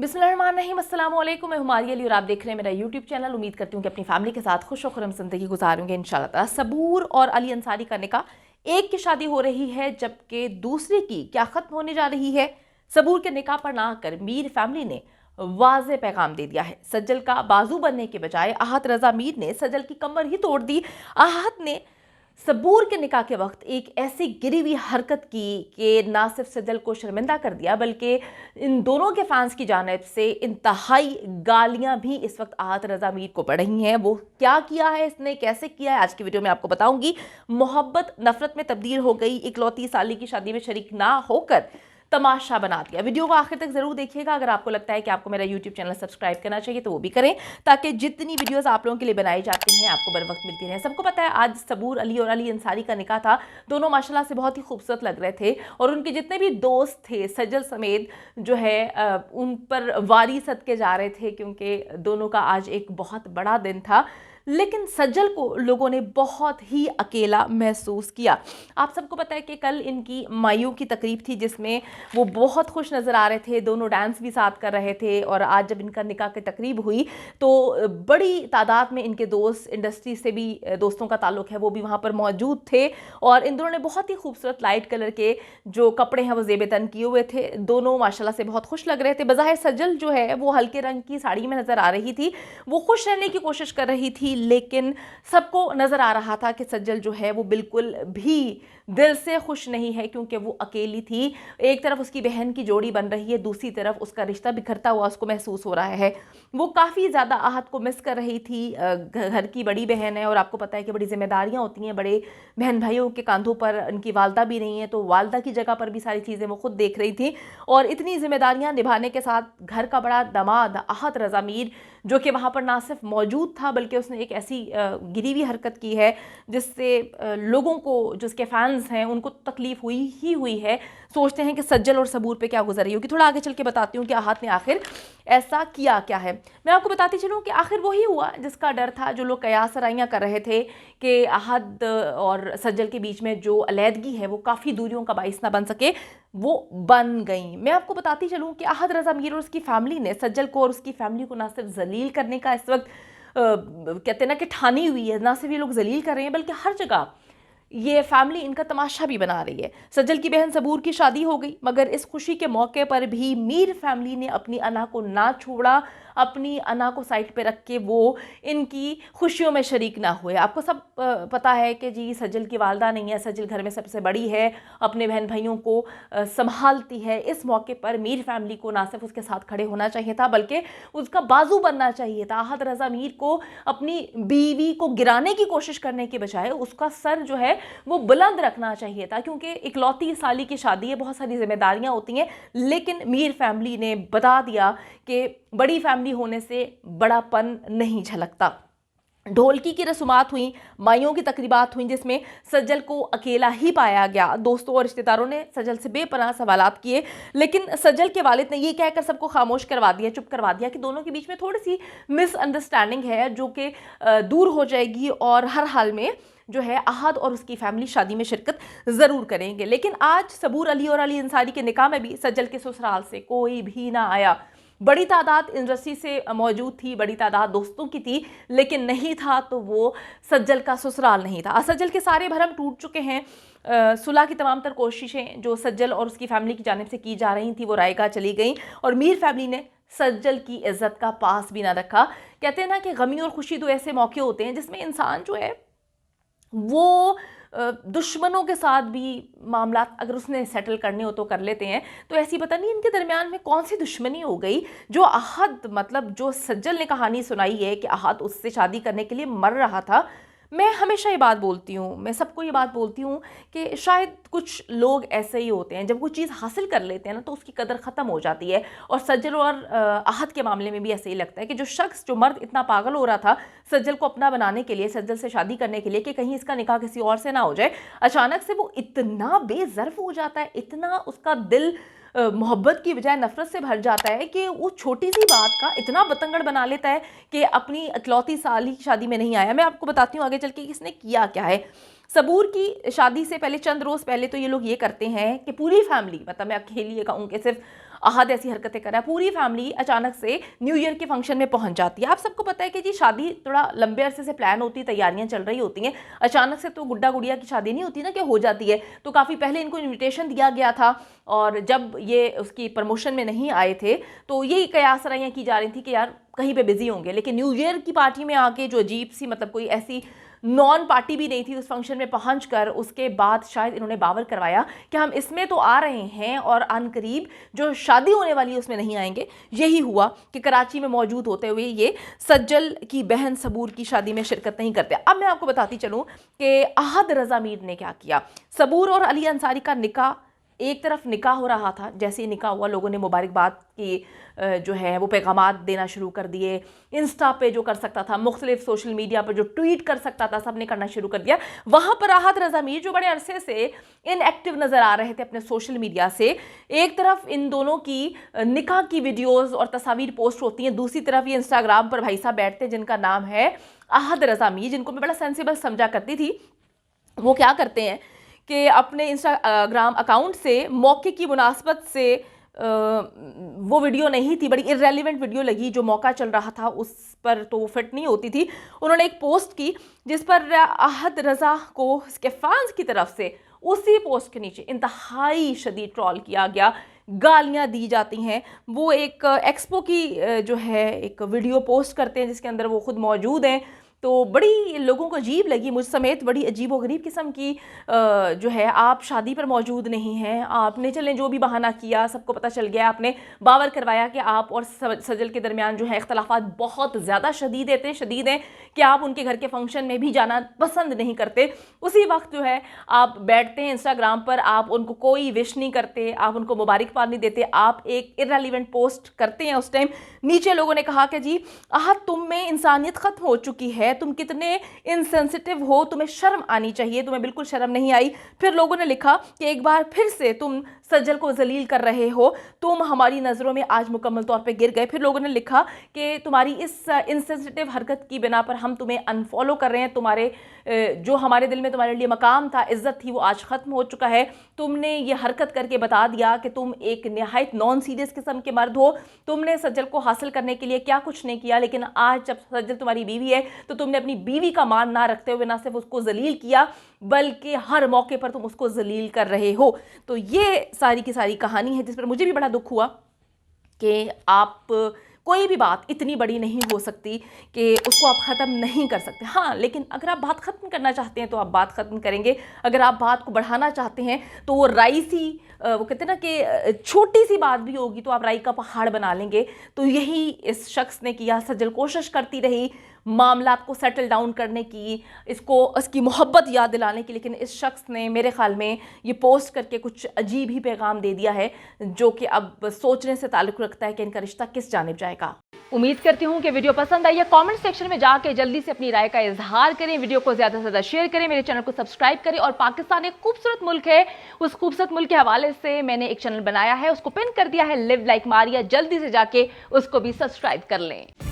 बिस्मिल्लाहिर्रहमानिर्रहीम, अस्सलाम वालेकुम। मैं हुमारी अली और आप देख रहे हैं मेरा यूट्यूब चैनल। उम्मीद करती हूँ कि अपनी फैमिली के साथ खुश और खुर्रम ज़िंदगी गुजारूंगे इंशाल्लाह ताला। सबूर और अली अंसारी का निकाह, एक की शादी हो रही है जबकि दूसरी की क्या ख़त्म होने जा रही है। सबूर के निकाह पर ना आकर मीर फैमिली ने वाज़े पैगाम दे दिया है। सज्जल का बाजू बनने के बजाय आहत रजा मीर ने सज्जल की कमर ही तोड़ दी। आहत ने सबूर के निकाह के वक्त एक ऐसी गिरी हुई हरकत की कि ना सिर्फ सज्जल को शर्मिंदा कर दिया बल्कि इन दोनों के फैंस की जानिब से इंतहाई गालियां भी इस वक्त आहत रजा मीर को पड़ रही हैं। वो क्या किया है, इसने कैसे किया है, आज की वीडियो में आपको बताऊंगी। मोहब्बत नफरत में तब्दील हो गई। इकलौती साली की शादी में शरीक ना होकर तमाशा बना दिया। वीडियो को आखिर तक जरूर देखिएगा। अगर आपको लगता है कि आपको मेरा यूट्यूब चैनल सब्सक्राइब करना चाहिए तो वो भी करें, ताकि जितनी वीडियोस आप लोगों के लिए बनाई जाती हैं आपको बर वक्त मिलती रहें। सबको पता है आज सबूर अली और अली अंसारी का निकाह था। दोनों माशाल्लाह से बहुत ही खूबसूरत लग रहे थे और उनके जितने भी दोस्त थे सज्जल समेत जो है उन पर वारी सदके जा रहे थे, क्योंकि दोनों का आज एक बहुत बड़ा दिन था। लेकिन सज्जल को लोगों ने बहुत ही अकेला महसूस किया। आप सबको पता है कि कल इनकी मायूं की तकरीब थी जिसमें वो बहुत खुश नज़र आ रहे थे, दोनों डांस भी साथ कर रहे थे। और आज जब इनका निकाह की तकरीब हुई तो बड़ी तादाद में इनके दोस्त, इंडस्ट्री से भी दोस्तों का ताल्लुक है, वो भी वहाँ पर मौजूद थे। और इन दोनों ने बहुत ही खूबसूरत लाइट कलर के जो कपड़े हैं वो ज़ेब तन किए हुए थे। दोनों माशाल्लाह से बहुत खुश लग रहे थे। बज़ाहिर सज्जल जो है वो हल्के रंग की साड़ी में नज़र आ रही थी, वो खुश रहने की कोशिश कर रही थी, लेकिन सबको नजर आ रहा था कि सज्जल जो है वो बिल्कुल भी दिल से खुश नहीं है, क्योंकि वो अकेली थी। एक तरफ उसकी बहन की जोड़ी बन रही है, दूसरी तरफ उसका रिश्ता बिखरता हुआ उसको महसूस हो रहा है। वो काफ़ी ज़्यादा आहत को मिस कर रही थी। घर की बड़ी बहन है और आपको पता है कि बड़ी जिम्मेदारियां होती हैं बड़े बहन भाइयों के कंधों पर। उनकी वालदा भी नहीं है तो वालदा की जगह पर भी सारी चीज़ें वो खुद देख रही थी। और इतनी जिम्मेदारियां निभाने के साथ घर का बड़ा दामाद आहत रजा मीर जो कि वहाँ पर ना सिर्फ मौजूद था बल्कि उसने एक ऐसी गिरी हुई हरकत की है जिससे लोगों को, जो उसके फैंस हैं, उनको तकलीफ हुई है। सोचते हैं कि सज्जल और सबूर पे क्या गुजर रही होगी। थोड़ा आगे चल के बताती हूँ कि आहत ने आखिर ऐसा किया क्या है। मैं आपको बताती चलूँ कि आखिर वही हुआ जिसका डर था। जो लोग कयास सराइयाँ कर रहे थे कि आहत और सज्जल के बीच में जो अलहदगी है वो काफ़ी दूरियों का बाइस ना बन सके, वो बन गई। मैं आपको बताती चलूँ कि आहत रजा मीर और उसकी फैमिली ने सज्जल को और उसकी फैमिली को ना सिर्फ जलील करने का इस वक्त कहते हैं ना कि ठानी हुई है, ना सिर्फ ये लोग जलील कर रहे हैं बल्कि हर जगह ये फैमिली इनका तमाशा भी बना रही है। सज्जल की बहन सबूर की शादी हो गई, मगर इस खुशी के मौके पर भी मीर फैमिली ने अपनी अना को ना छोड़ा। अपनी अना को साइड पे रख के वो इनकी खुशियों में शरीक ना हुए। आपको सब पता है कि जी सज्जल की वालदा नहीं है, सज्जल घर में सबसे बड़ी है, अपने बहन भाइयों को संभालती है। इस मौके पर मीर फैमिली को ना सिर्फ उसके साथ खड़े होना चाहिए था बल्कि उसका बाजू बनना चाहिए था। आहत रजा मीर को अपनी बीवी को गिराने की कोशिश करने के बजाय उसका सर जो है वो बुलंद रखना चाहिए था, क्योंकि इकलौती साली की शादी है, बहुत सारी जिम्मेदारियां होती हैं। लेकिन मीर फैमिली ने बता दिया कि बड़ी फैमिली होने से बड़ापन नहीं झलकता। ढोलकी की रस्मात हुई, माइयों की तकरीबात हुई जिसमें सज्जल को अकेला ही पाया गया। दोस्तों और रिश्तेदारों ने सज्जल से बेपनाह सवालात किए, लेकिन सज्जल के वालिद ने यह कहकर सबको खामोश करवा दिया, चुप करवा दिया कि दोनों के बीच में थोड़ी सी मिसअंडरस्टैंडिंग है जो कि दूर हो जाएगी और हर हाल में जो है आहत और उसकी फैमिली शादी में शिरकत ज़रूर करेंगे। लेकिन आज सबूर अली और अली अंसारी के निकाह में भी सज्जल के ससुराल से कोई भी ना आया। बड़ी तादाद इंडस्ट्री से मौजूद थी, बड़ी तादाद दोस्तों की थी, लेकिन नहीं था तो वो सज्जल का ससुराल नहीं था। सज्जल के सारे भरम टूट चुके हैं। सुलह की तमाम तर कोशिशें जो सज्जल और उसकी फैमिली की जानिब से की जा रही थी वो रायगा चली गई और मीर फैमिली ने सज्जल की इज्जत का पास भी ना रखा। कहते हैं ना कि गमी और खुशी दो ऐसे मौके होते हैं जिसमें इंसान जो है वो दुश्मनों के साथ भी मामला अगर उसने सेटल करने हो तो कर लेते हैं। तो ऐसी पता नहीं इनके दरमियान में कौन सी दुश्मनी हो गई जो आहत, मतलब जो सज्जल ने कहानी सुनाई है कि आहत उससे शादी करने के लिए मर रहा था। मैं हमेशा ये बात बोलती हूँ, मैं सबको ये बात बोलती हूँ कि शायद कुछ लोग ऐसे ही होते हैं, जब कोई चीज़ हासिल कर लेते हैं ना तो उसकी कदर ख़त्म हो जाती है। और सज्जल और आहत के मामले में भी ऐसे ही लगता है कि जो शख्स, जो मर्द इतना पागल हो रहा था सज्जल को अपना बनाने के लिए, सज्जल से शादी करने के लिए कि कहीं इसका निकाह किसी और से ना हो जाए, अचानक से वो इतना बेज़र्फ हो जाता है, इतना उसका दिल मोहब्बत की बजाय नफरत से भर जाता है कि वो छोटी सी बात का इतना बतंगड़ बना लेता है कि अपनी इकलौती साली की शादी में नहीं आया। मैं आपको बताती हूँ आगे चल के इसने किया क्या है। सबूर की शादी से पहले चंद रोज पहले तो ये लोग ये करते हैं कि पूरी फैमिली, मतलब मैं अकेली ये कहूँ कि सिर्फ अहद ऐसी हरकतें कर रहा है, पूरी फैमिली अचानक से न्यू ईयर के फंक्शन में पहुंच जाती है। आप सबको पता है कि जी शादी थोड़ा लंबे अरसे से प्लान होती है, तैयारियां चल रही होती हैं, अचानक से तो गुड्डा गुड़िया की शादी नहीं होती ना कि हो जाती है। तो काफ़ी पहले इनको इन्विटेशन दिया गया था और जब ये उसकी प्रमोशन में नहीं आए थे तो यही कयासराइयाँ की जा रही थी कि यार कहीं पे बिजी होंगे, लेकिन न्यू ईयर की पार्टी में आके जो अजीब सी, मतलब कोई ऐसी नॉन पार्टी भी नहीं थी, उस फंक्शन में पहुंचकर उसके बाद शायद इन्होंने बावर करवाया कि हम इसमें तो आ रहे हैं और अनकरीब जो शादी होने वाली है उसमें नहीं आएंगे। यही हुआ कि कराची में मौजूद होते हुए ये सज्जल की बहन सबूर की शादी में शिरकत नहीं करते। अब मैं आपको बताती चलूँ कि अहद रज़ा मीर ने क्या किया। सबूर और अली अंसारी का निकाह, एक तरफ निकाह हो रहा था, जैसे ही निकाह हुआ लोगों ने मुबारकबाद की जो है वो पैगामात देना शुरू कर दिए। इंस्टा पे जो कर सकता था, मुख्तलिफ सोशल मीडिया पर जो ट्वीट कर सकता था, सब ने करना शुरू कर दिया। वहाँ पर अहद रज़ा मीर जो बड़े अरसे से इनएक्टिव नज़र आ रहे थे अपने सोशल मीडिया से, एक तरफ इन दोनों की निकाह की वीडियोज़ और तस्वीर पोस्ट होती हैं, दूसरी तरफ ये इंस्टाग्राम पर भाई साहब बैठते जिनका नाम है अहद रज़ा मीर, जिनको मैं बड़ा सेंसिबल समझा करती थी। वो क्या करते हैं कि अपने इंस्टाग्राम अकाउंट से मौके की मुनासबत से वो वीडियो नहीं थी, बड़ी इररेलेवेंट वीडियो लगी, जो मौका चल रहा था उस पर तो वो फिट नहीं होती थी। उन्होंने एक पोस्ट की जिस पर अहद रज़ा को उसके फैंस की तरफ से उसी पोस्ट के नीचे इंतहाई शदीद ट्रॉल किया गया, गालियां दी जाती हैं। वो एक एक्सपो की जो है एक वीडियो पोस्ट करते हैं जिसके अंदर वो खुद मौजूद हैं, तो बड़ी लोगों को अजीब लगी, मुझ समेत बड़ी अजीब व गरीब किस्म की जो है, आप शादी पर मौजूद नहीं हैं, आपने चलें जो भी बहाना किया, सबको पता चल गया, आपने बावर करवाया कि आप और सजल के दरमियान जो है इख्तलाफात बहुत ज़्यादा शदीद हैं कि आप उनके घर के फंक्शन में भी जाना पसंद नहीं करते। उसी वक्त जो है आप बैठते हैं इंस्टाग्राम पर, आप उनको कोई विश नहीं करते, आप उनको मुबारकबाद नहीं देते, आप एक इररेलेवेंट पोस्ट करते हैं। उस टाइम नीचे लोगों ने कहा कि जी अहद तुम में इंसानियत ख़त्म हो चुकी है, तुम कितने इनसेंसिटिव हो, तुम्हें शर्म आनी चाहिए, तुम्हें बिल्कुल शर्म नहीं आई। फिर लोगों ने लिखा कि एक बार फिर से तुम सज्जल को जलील कर रहे हो, तुम हमारी नज़रों में आज मुकम्मल तौर पे गिर गए। फिर लोगों ने लिखा कि तुम्हारी इस इनसेंसिटिव हरकत की बिना पर हम तुम्हें अनफॉलो कर रहे हैं, तुम्हारे जो हमारे दिल में तुम्हारे लिए मकाम था, इज्जत थी, वो आज ख़त्म हो चुका है। तुमने ये हरकत करके बता दिया कि तुम एक नहायत नॉन सीरियस किस्म के मर्द हो, तुमने सज्जल को हासिल करने के लिए क्या कुछ नहीं किया, लेकिन आज जब सज्जल तुम्हारी बीवी है तो तुमने अपनी बीवी का मान ना रखते हुए ना सिर्फ उसको जलील किया बल्कि हर मौके पर तुम उसको जलील कर रहे हो। तो ये सारी की सारी कहानी है जिस पर मुझे भी बड़ा दुख हुआ कि आप कोई भी बात इतनी बड़ी नहीं हो सकती कि उसको आप ख़त्म नहीं कर सकते। हाँ, लेकिन अगर आप बात ख़त्म करना चाहते हैं तो आप बात ख़त्म करेंगे, अगर आप बात को बढ़ाना चाहते हैं तो वो राई सी, वो कहते हैं ना कि छोटी सी बात भी होगी तो आप राई का पहाड़ बना लेंगे। तो यही इस शख्स ने किया। सज्जल कोशिश करती रही मामला को सेटल डाउन करने की, इसको इसकी मोहब्बत याद दिलाने की, लेकिन इस शख्स ने मेरे ख्याल में ये पोस्ट करके कुछ अजीब ही पैगाम दे दिया है जो कि अब सोचने से ताल्लुक़ रखता है कि इनका रिश्ता किस जानिब जाएगा। उम्मीद करती हूँ कि वीडियो पसंद आई है। कमेंट सेक्शन में जाके जल्दी से अपनी राय का इजहार करें, वीडियो को ज़्यादा से ज़्यादा शेयर करें, मेरे चैनल को सब्सक्राइब करें। और पाकिस्तान एक खूबसूरत मुल्क है, उस खूबसूरत मुल्क के हवाले से मैंने एक चैनल बनाया है, उसको पिन कर दिया है, लिव लाइक मारिया, जल्दी से जाके उसको भी सब्सक्राइब कर लें।